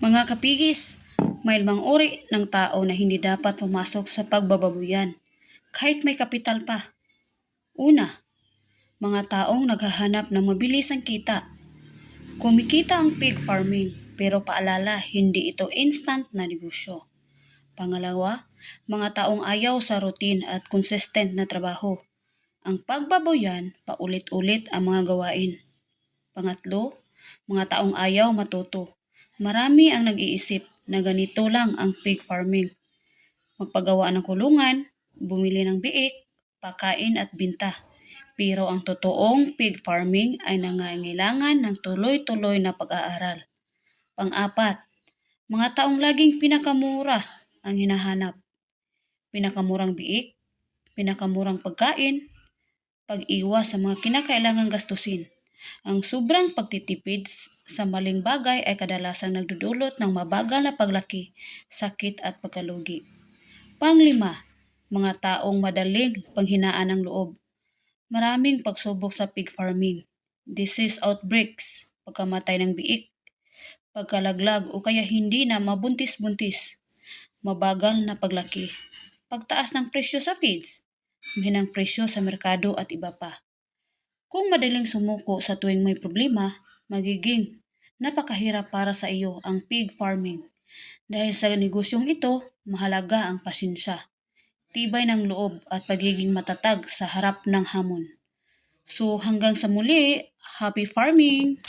Mga kapigis, may limang uri ng tao na hindi dapat pumasok sa pagbababuyan, kahit may kapital pa. Una, mga taong naghahanap ng mabilisang kita. Kumikita ang pig farming, pero paalala, hindi ito instant na negosyo. Pangalawa, mga taong ayaw sa routine at consistent na trabaho. Ang pagbabuyan, paulit-ulit ang mga gawain. Pangatlo, mga taong ayaw matuto. Marami ang nag-iisip na ganito lang ang pig farming. Magpagawa ng kulungan, bumili ng biik, pakain at binta. Pero ang totoong pig farming ay nangangailangan ng tuloy-tuloy na pag-aaral. Pang-apat, mga taong laging pinakamura ang hinahanap. Pinakamurang biik, pinakamurang pagkain, pag-iwas sa mga kinakailangang gastusin. Ang sobrang pagtitipid sa maling bagay ay kadalasang nagdudulot ng mabagal na paglaki, sakit at pagkalugi. Panglima, mga taong madaling panghinaan ng loob. Maraming pagsubok sa pig farming. Disease outbreaks, pagkamatay ng biik, pagkalaglag o kaya hindi na mabuntis-buntis, mabagal na paglaki, pagtaas ng presyo sa feeds, mahinang presyo sa merkado at iba pa. Kung madaling sumuko sa tuwing may problema, magiging napakahirap para sa iyo ang pig farming. Dahil sa negosyong ito, mahalaga ang pasensya, tibay ng loob at pagiging matatag sa harap ng hamon. So hanggang sa muli, happy farming!